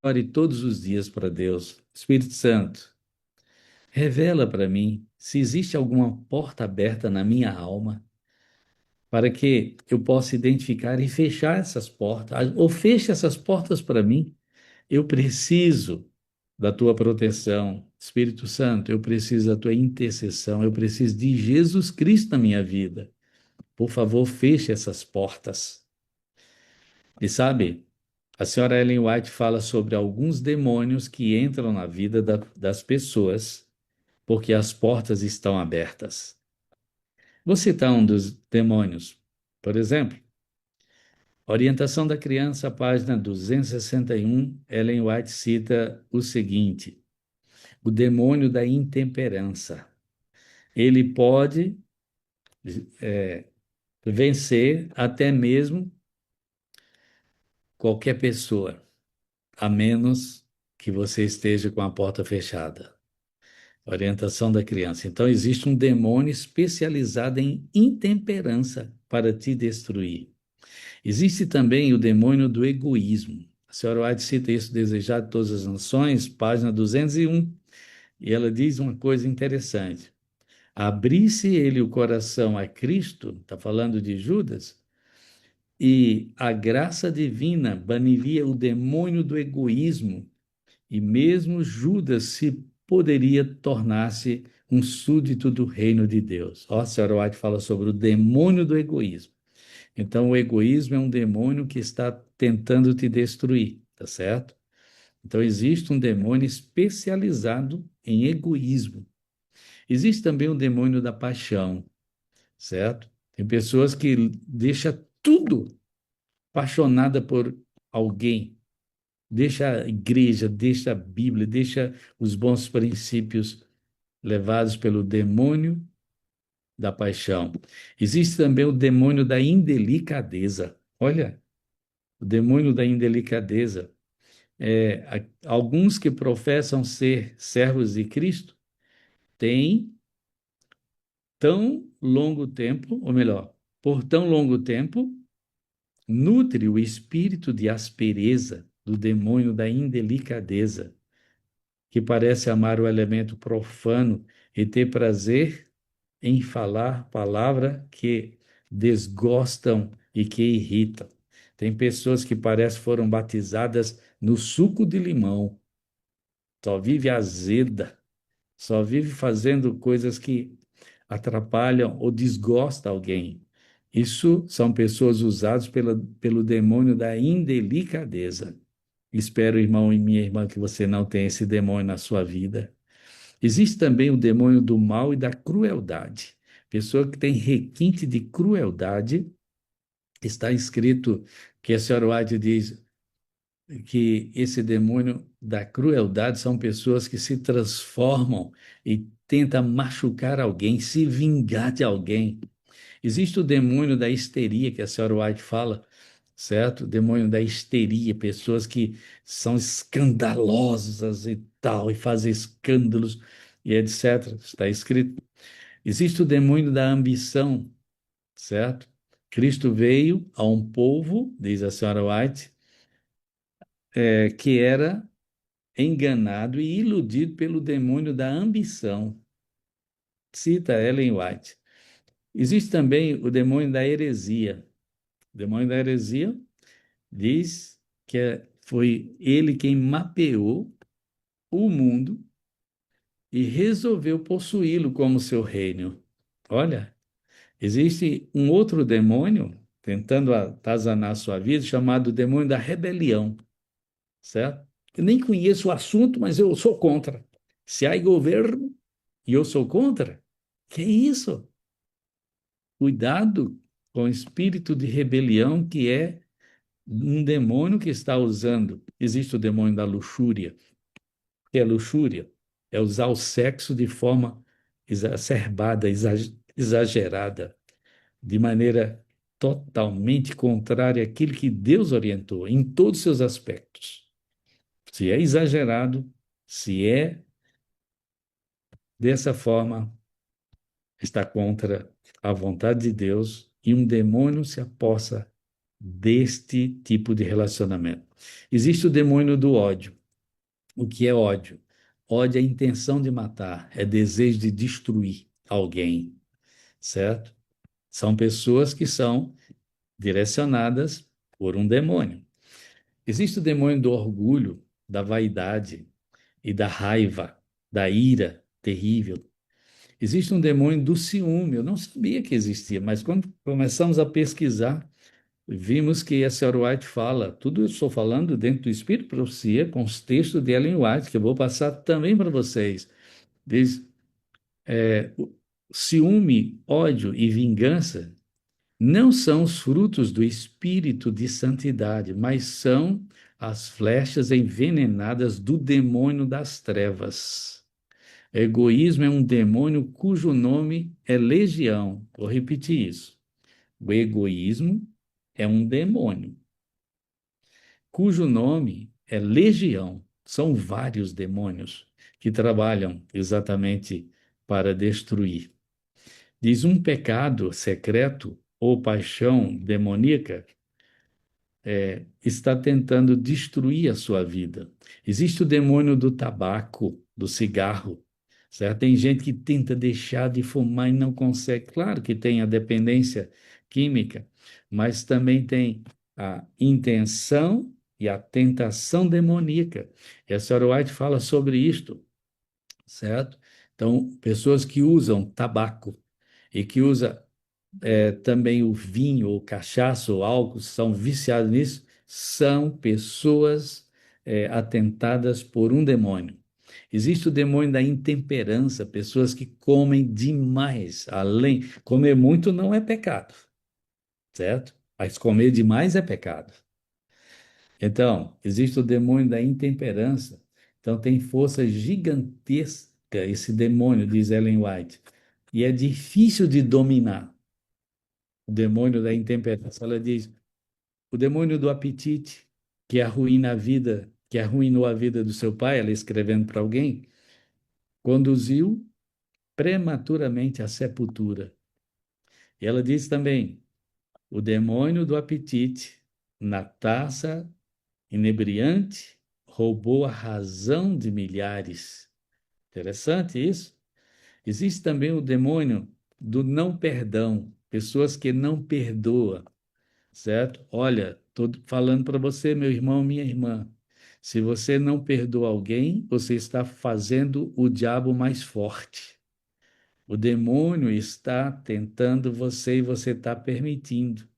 Ore todos os dias para Deus. Espírito Santo, revela para mim se existe alguma porta aberta na minha alma para que eu possa identificar e fechar essas portas, ou feche essas portas para mim. Eu preciso da tua proteção, Espírito Santo, eu preciso da tua intercessão, eu preciso de Jesus Cristo na minha vida. Por favor, feche essas portas. E sabe, a senhora Ellen White fala sobre alguns demônios que entram na vida das pessoas porque as portas estão abertas. Vou citar um dos demônios. Por exemplo, Orientação da Criança, página 261, Ellen White cita o seguinte: o demônio da intemperança. Ele pode vencer até mesmo qualquer pessoa, a menos que você esteja com a porta fechada. Orientação da criança. Então, existe um demônio especializado em intemperança para te destruir. Existe também o demônio do egoísmo. A senhora White cita isso, Desejado de Todas as Nações, página 201, e ela diz uma coisa interessante. Abrisse ele o coração a Cristo, está falando de Judas, e a graça divina baniria o demônio do egoísmo, e mesmo Judas se poderia tornar-se um súdito do reino de Deus. Ó, a senhora White fala sobre o demônio do egoísmo. Então, o egoísmo é um demônio que está tentando te destruir, tá certo? Então, existe um demônio especializado em egoísmo. Existe também o demônio da paixão, certo? Tem pessoas que deixam tudo apaixonada por alguém, deixa a igreja, deixa a Bíblia, deixa os bons princípios levados pelo demônio da paixão. Existe também o demônio da indelicadeza. Olha, o demônio da indelicadeza. Alguns que professam ser servos de Cristo têm tão longo tempo, ou melhor, por tão longo tempo, nutre o espírito de aspereza do demônio da indelicadeza, que parece amar o elemento profano e ter prazer em falar palavras que desgostam e que irritam. Tem pessoas que parece foram batizadas no suco de limão, só vive azeda, só vive fazendo coisas que atrapalham ou desgostam alguém. Isso são pessoas usadas pelo demônio da indelicadeza. Espero, irmão e minha irmã, que você não tenha esse demônio na sua vida. Existe também o demônio do mal e da crueldade. Pessoa que tem requinte de crueldade, está escrito que a senhora White diz que esse demônio da crueldade são pessoas que se transformam e tentam machucar alguém, se vingar de alguém. Existe o demônio da histeria, que a senhora White fala, certo? O demônio da histeria, pessoas que são escandalosas e tal, e fazem escândalos e etc. Está escrito. Existe o demônio da ambição, certo? Cristo veio a um povo, diz a senhora White, que era enganado e iludido pelo demônio da ambição. Cita Ellen White. Existe também o demônio da heresia. O demônio da heresia diz que foi ele quem mapeou o mundo e resolveu possuí-lo como seu reino. Olha, existe um outro demônio tentando atazanar sua vida, chamado demônio da rebelião, certo? Eu nem conheço o assunto, mas eu sou contra. Se há governo e eu sou contra, que isso? Cuidado com o espírito de rebelião que é um demônio que está usando. Existe o demônio da luxúria, que é luxúria, é usar o sexo de forma exacerbada, exagerada, de maneira totalmente contrária àquilo que Deus orientou em todos os seus aspectos. Se é exagerado, se é dessa forma, está contra a vontade de Deus e um demônio se apossa deste tipo de relacionamento. Existe o demônio do ódio. O que é ódio? Ódio é a intenção de matar, é desejo de destruir alguém, certo? São pessoas que são direcionadas por um demônio. Existe o demônio do orgulho, da vaidade e da raiva, da ira terrível. Existe um demônio do ciúme. Eu não sabia que existia, mas quando começamos a pesquisar, vimos que a Sr. White fala, tudo eu estou falando dentro do Espírito Profecia, com os textos de Ellen White, que eu vou passar também para vocês. Diz, ciúme, ódio e vingança não são os frutos do espírito de santidade, mas são as flechas envenenadas do demônio das trevas. Egoísmo é um demônio cujo nome é legião. Vou repetir isso. O egoísmo é um demônio cujo nome é legião. São vários demônios que trabalham exatamente para destruir. Diz um pecado secreto ou paixão demoníaca está tentando destruir a sua vida. Existe o demônio do tabaco, do cigarro, certo? Tem gente que tenta deixar de fumar e não consegue. Claro que tem a dependência química, mas também tem a intenção e a tentação demoníaca. E a Sarah White fala sobre isto, certo? Então, pessoas que usam tabaco e que usam também o vinho, ou cachaça, ou álcool, são viciados nisso, são pessoas atentadas por um demônio. Existe o demônio da intemperança, pessoas que comem demais, além. Comer muito não é pecado, certo? Mas comer demais é pecado. Então, existe o demônio da intemperança. Então, tem força gigantesca esse demônio, diz Ellen White, e é difícil de dominar. O demônio da intemperança. Ela diz: o demônio do apetite, que arruína a vida, que arruinou a vida do seu pai, ela escrevendo para alguém, conduziu prematuramente à sepultura. E ela diz também: o demônio do apetite, na taça inebriante, roubou a razão de milhares. Interessante isso. Existe também o demônio do não perdão, pessoas que não perdoam. Certo? Olha, estou falando para você, meu irmão, minha irmã. Se você não perdoa alguém, você está fazendo o diabo mais forte. O demônio está tentando você e você está permitindo.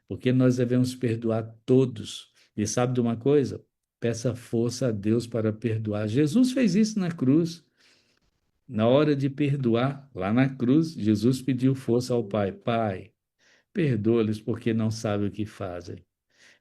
Porque nós devemos perdoar todos. E sabe de uma coisa? Peça força a Deus para perdoar. Jesus fez isso na cruz. Na hora de perdoar, lá na cruz, Jesus pediu força ao Pai. Pai, perdoa-lhes porque não sabem o que fazem.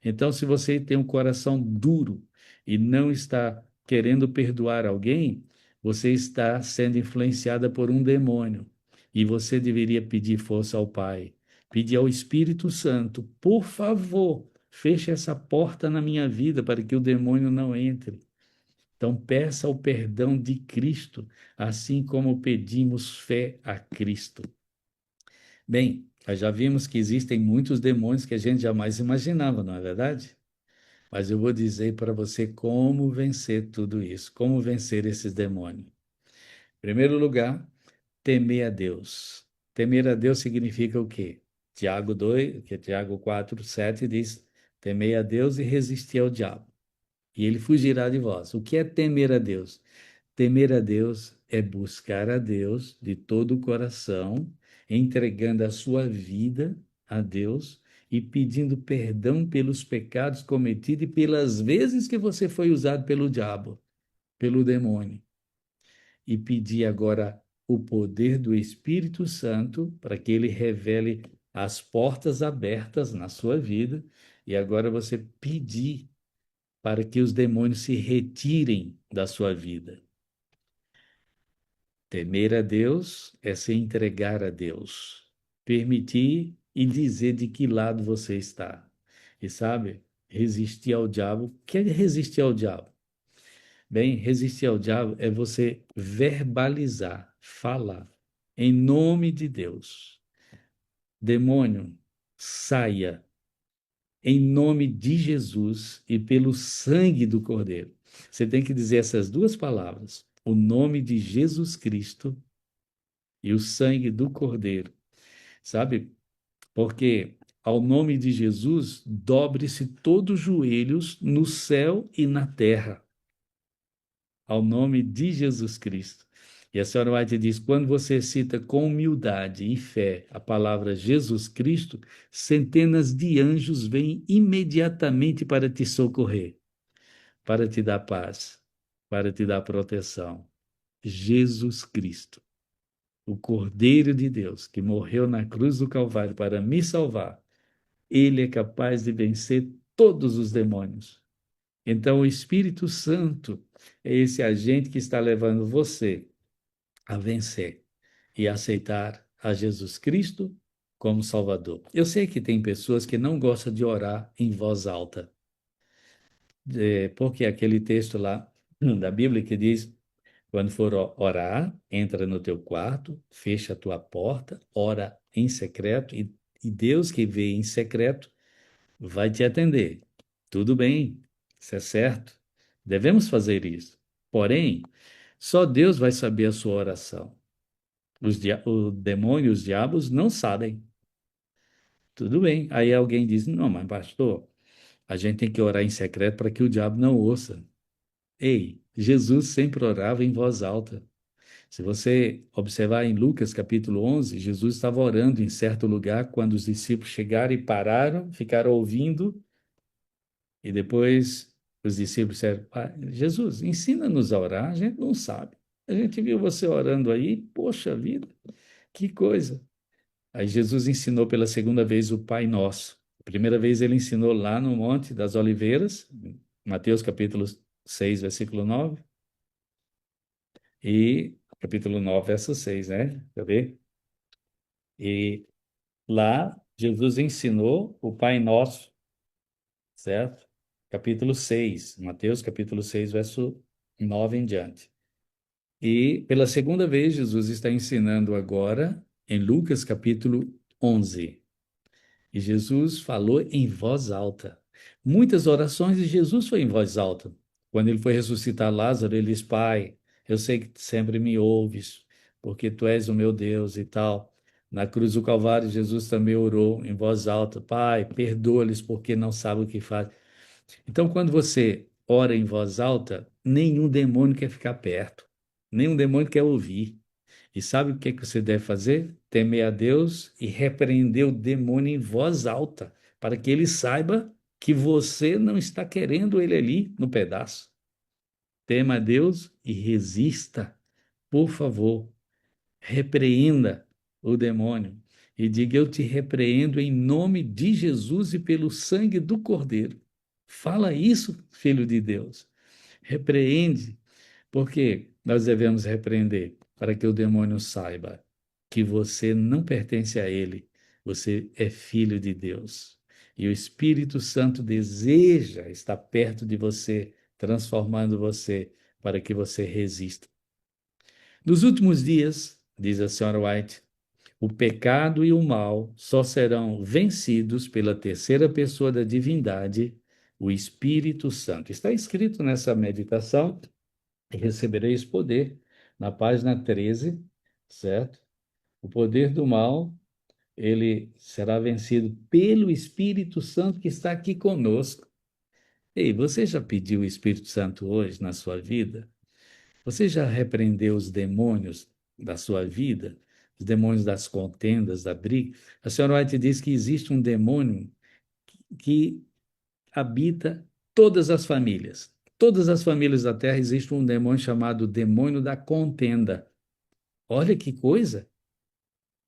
Então, se você tem um coração duro e não está querendo perdoar alguém, você está sendo influenciada por um demônio. E você deveria pedir força ao Pai, pedir ao Espírito Santo, por favor, feche essa porta na minha vida para que o demônio não entre. Então, peça o perdão de Cristo, assim como pedimos fé a Cristo. Bem, nós já vimos que existem muitos demônios que a gente jamais imaginava, não é verdade? Mas eu vou dizer para você como vencer tudo isso, como vencer esses demônios. Em primeiro lugar, temer a Deus. Temer a Deus significa o quê? Tiago 2, que é Tiago 4, 7 diz: temei a Deus e resisti ao diabo, e ele fugirá de vós. O que é temer a Deus? Temer a Deus é buscar a Deus de todo o coração, entregando a sua vida a Deus e pedindo perdão pelos pecados cometidos e pelas vezes que você foi usado pelo diabo, pelo demônio. E pedir agora o poder do Espírito Santo para que ele revele as portas abertas na sua vida e agora você pedir para que os demônios se retirem da sua vida. Temer a Deus é se entregar a Deus, permitir e dizer de que lado você está. E sabe, resistir ao diabo. O que é resistir ao diabo? Bem, resistir ao diabo é você verbalizar, falar, em nome de Deus. Demônio, saia. em nome de Jesus e pelo sangue do Cordeiro. Você tem que dizer essas duas palavras: o nome de Jesus Cristo e o sangue do Cordeiro, sabe? Porque ao nome de Jesus dobre-se todos os joelhos no céu e na terra, ao nome de Jesus Cristo. E a senhora White diz: quando você cita com humildade e fé a palavra Jesus Cristo, centenas de anjos vêm imediatamente para te socorrer, para te dar paz, para te dar proteção. Jesus Cristo, o Cordeiro de Deus, que morreu na cruz do Calvário para me salvar, ele é capaz de vencer todos os demônios. Então, o Espírito Santo é esse agente que está levando você a vencer e aceitar a Jesus Cristo como Salvador. Eu sei que tem pessoas que não gostam de orar em voz alta, porque aquele texto lá da Bíblia que diz: quando for orar, entra no teu quarto, fecha a tua porta, ora em secreto, e Deus que vê em secreto vai te atender. Tudo bem, isso é certo. Devemos fazer isso. Porém, só Deus vai saber a sua oração. O demônio, os diabos não sabem. Tudo bem. Aí alguém diz: não, mas pastor, a gente tem que orar em secreto para que o diabo não ouça. Ei, Jesus sempre orava em voz alta. Se você observar em Lucas capítulo 11, Jesus estava orando em certo lugar quando os discípulos chegaram e pararam, ficaram ouvindo, e depois os discípulos disseram: Jesus, ensina-nos a orar, a gente não sabe. A gente viu você orando aí, poxa vida, que coisa. Aí Jesus ensinou pela segunda vez o Pai Nosso. A primeira vez ele ensinou lá no Monte das Oliveiras, Mateus capítulo 6, versículo 9, e capítulo 9, verso 6, né? Quer ver? E lá Jesus ensinou o Pai Nosso, certo? Capítulo 6, Mateus capítulo 6, verso 9 em diante. E pela segunda vez Jesus está ensinando agora em Lucas capítulo 11. E Jesus falou em voz alta. Muitas orações de Jesus foi em voz alta. Quando ele foi ressuscitar Lázaro, ele disse: Pai, eu sei que sempre me ouves, porque tu és o meu Deus e tal. Na cruz do Calvário, Jesus também orou em voz alta: Pai, perdoa-lhes porque não sabem o que fazem. Então, quando você ora em voz alta, nenhum demônio quer ficar perto, nenhum demônio quer ouvir. E sabe o que que você deve fazer? Temer a Deus e repreender o demônio em voz alta, para que ele saiba que você não está querendo ele ali no pedaço. Tema a Deus e resista, por favor. Repreenda o demônio e diga: eu te repreendo em nome de Jesus e pelo sangue do Cordeiro. Fala isso, filho de Deus. Repreende, porque nós devemos repreender para que o demônio saiba que você não pertence a ele, você é filho de Deus. E o Espírito Santo deseja estar perto de você, transformando você para que você resista. Nos últimos dias, diz a senhora White, o pecado e o mal só serão vencidos pela terceira pessoa da divindade, o Espírito Santo. Está escrito nessa meditação: e recebereis poder, na página 13, certo? O poder do mal, ele será vencido pelo Espírito Santo que está aqui conosco. Ei, você já pediu o Espírito Santo hoje na sua vida? Você já repreendeu os demônios da sua vida? Os demônios das contendas, da briga? A senhora White diz que existe um demônio que habita todas as famílias. Todas as famílias da Terra existe um demônio chamado demônio da contenda. Olha que coisa!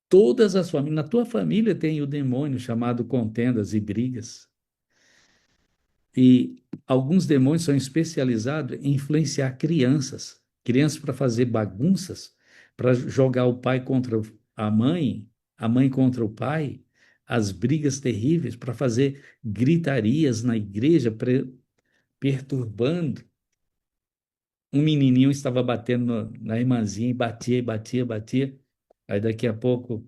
Todas as famílias, na tua família tem o demônio chamado contendas e brigas. E alguns demônios são especializados em influenciar crianças, crianças para fazer bagunças, para jogar o pai contra a mãe contra o pai, as brigas terríveis, para fazer gritarias na igreja, perturbando. Um menininho estava batendo na irmãzinha e batia, e batia, batia. Aí daqui a pouco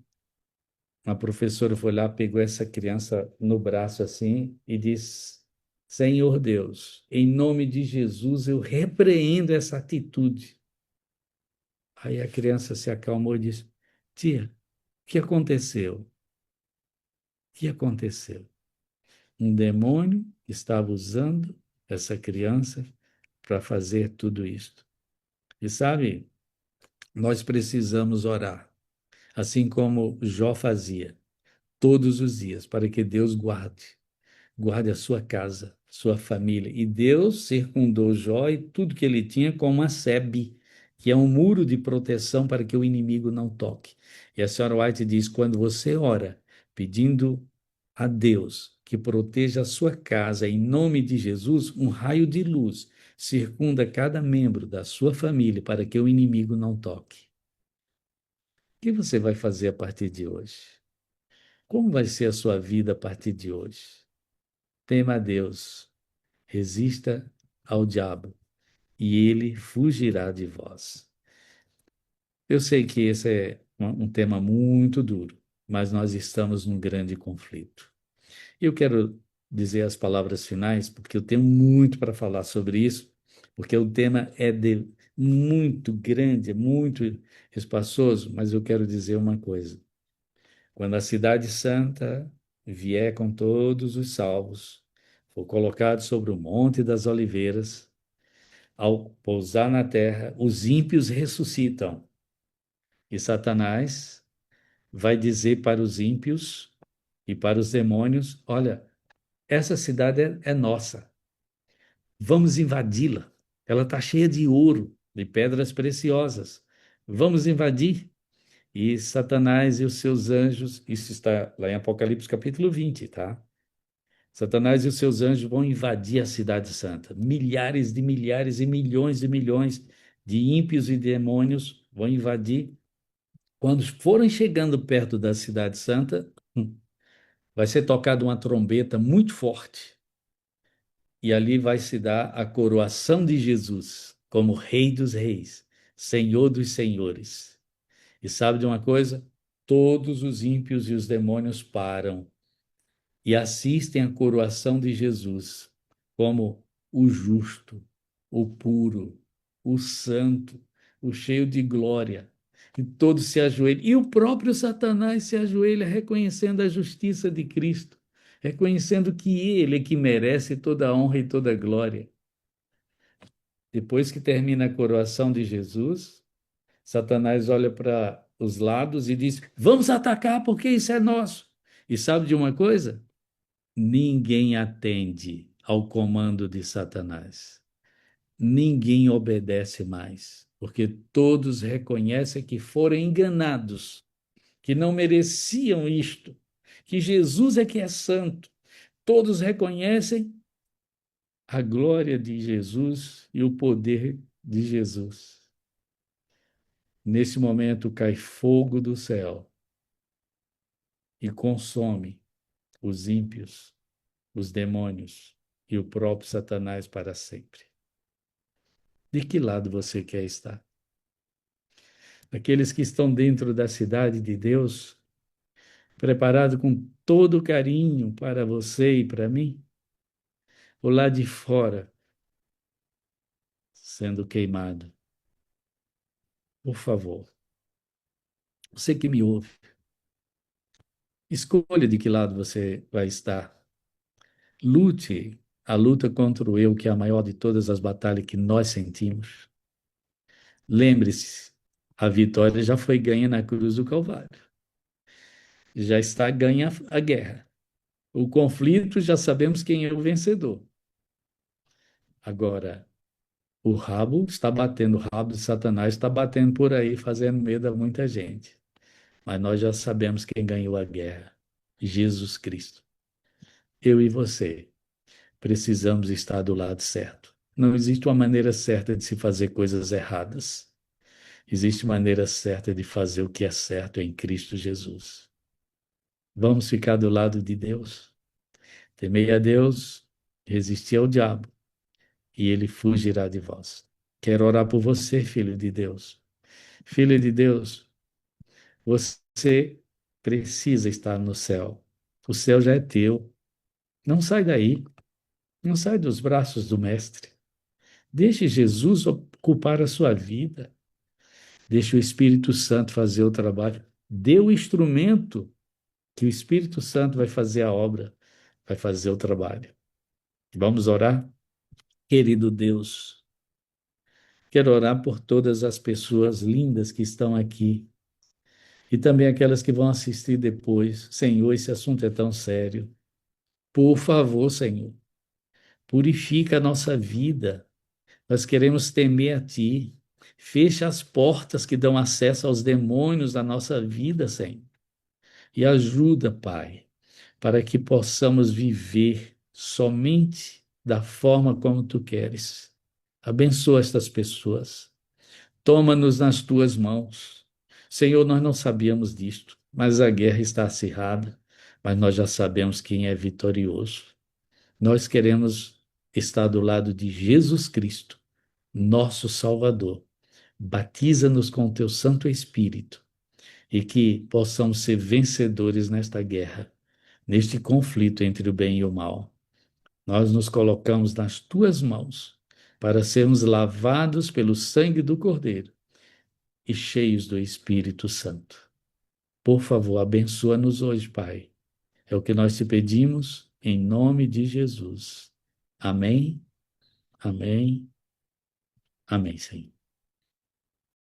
a professora foi lá, pegou essa criança no braço assim e disse: Senhor Deus, em nome de Jesus, eu repreendo essa atitude. Aí a criança se acalmou e disse: Tia, o que aconteceu? O que aconteceu? Um demônio estava usando essa criança para fazer tudo isto. E sabe, nós precisamos orar, assim como Jó fazia, todos os dias, para que Deus guarde a sua casa, sua família. E Deus circundou Jó e tudo que ele tinha com uma sebe, que é um muro de proteção para que o inimigo não toque. E a senhora White diz: quando você ora pedindo a Deus que proteja a sua casa em nome de Jesus, um raio de luz circunda cada membro da sua família para que o inimigo não toque. O que você vai fazer a partir de hoje? Como vai ser a sua vida a partir de hoje? Tema a Deus, resista ao diabo, e ele fugirá de vós. Eu sei que esse é um tema muito duro, mas nós estamos num grande conflito. Eu quero dizer as palavras finais, porque eu tenho muito para falar sobre isso, porque o tema é muito grande, é muito espaçoso, mas eu quero dizer uma coisa. Quando a cidade santa vier com todos os salvos, for colocado sobre o Monte das Oliveiras, ao pousar na terra, os ímpios ressuscitam. E Satanás vai dizer para os ímpios e para os demônios: olha, essa cidade é nossa, vamos invadi-la. Ela está cheia de ouro, de pedras preciosas. Vamos invadir. E Satanás e os seus anjos, isso está lá em Apocalipse capítulo 20, tá? Satanás e os seus anjos vão invadir a cidade santa. Milhares e milhões de milhões de ímpios e demônios vão invadir. Quando forem chegando perto da cidade santa, vai ser tocada uma trombeta muito forte. E ali vai se dar a coroação de Jesus como Rei dos Reis, Senhor dos Senhores. E sabe de uma coisa? Todos os ímpios e os demônios param e assistem à coroação de Jesus como o justo, o puro, o santo, o cheio de glória. E todos se ajoelham. E o próprio Satanás se ajoelha reconhecendo a justiça de Cristo, reconhecendo que ele é que merece toda a honra e toda a glória. Depois que termina a coroação de Jesus, Satanás olha para os lados e diz: Vamos atacar porque isso é nosso. E sabe de uma coisa? Ninguém atende ao comando de Satanás. Ninguém obedece mais, porque todos reconhecem que foram enganados, que não mereciam isto, que Jesus é que é santo. Todos reconhecem a glória de Jesus e o poder de Jesus. Nesse momento cai fogo do céu e consome os ímpios, os demônios e o próprio Satanás para sempre. De que lado você quer estar? Aqueles que estão dentro da cidade de Deus, preparado com todo carinho para você e para mim? Ou lá de fora, sendo queimado? Por favor, você que me ouve, escolha de que lado você vai estar. Lute a luta contra o eu, que é a maior de todas as batalhas que nós sentimos. Lembre-se, a vitória já foi ganha na cruz do Calvário. Já está ganha a guerra. O conflito, já sabemos quem é o vencedor. Agora, o rabo está batendo, o rabo de Satanás está batendo por aí, fazendo medo a muita gente. Mas nós já sabemos quem ganhou a guerra: Jesus Cristo. Eu e você precisamos estar do lado certo. Não existe uma maneira certa de se fazer coisas erradas. Existe maneira certa de fazer o que é certo em Cristo Jesus. Vamos ficar do lado de Deus? Temei a Deus, resisti ao diabo, e ele fugirá de vós. Quero orar por você, filho de Deus. Filho de Deus, você precisa estar no céu. O céu já é teu. Não sai daí. Não sai dos braços do Mestre. Deixe Jesus ocupar a sua vida. Deixe o Espírito Santo fazer o trabalho. Dê o instrumento que o Espírito Santo vai fazer a obra, vai fazer o trabalho. Vamos orar? Querido Deus, quero orar por todas as pessoas lindas que estão aqui e também aquelas que vão assistir depois. Senhor, esse assunto é tão sério. Por favor, Senhor, purifica a nossa vida. Nós queremos temer a Ti. Fecha as portas que dão acesso aos demônios da nossa vida, Senhor. E ajuda, Pai, para que possamos viver somente da forma como Tu queres. Abençoa estas pessoas. Toma-nos nas Tuas mãos. Senhor, nós não sabíamos disto, mas a guerra está acirrada, mas nós já sabemos quem é vitorioso. Nós queremos estar do lado de Jesus Cristo, nosso Salvador. Batiza-nos com o Teu Santo Espírito e que possamos ser vencedores nesta guerra, neste conflito entre o bem e o mal. Nós nos colocamos nas Tuas mãos para sermos lavados pelo sangue do Cordeiro e cheios do Espírito Santo. Por favor, abençoa-nos hoje, Pai. É o que nós te pedimos, em nome de Jesus. Amém, amém, amém, Senhor.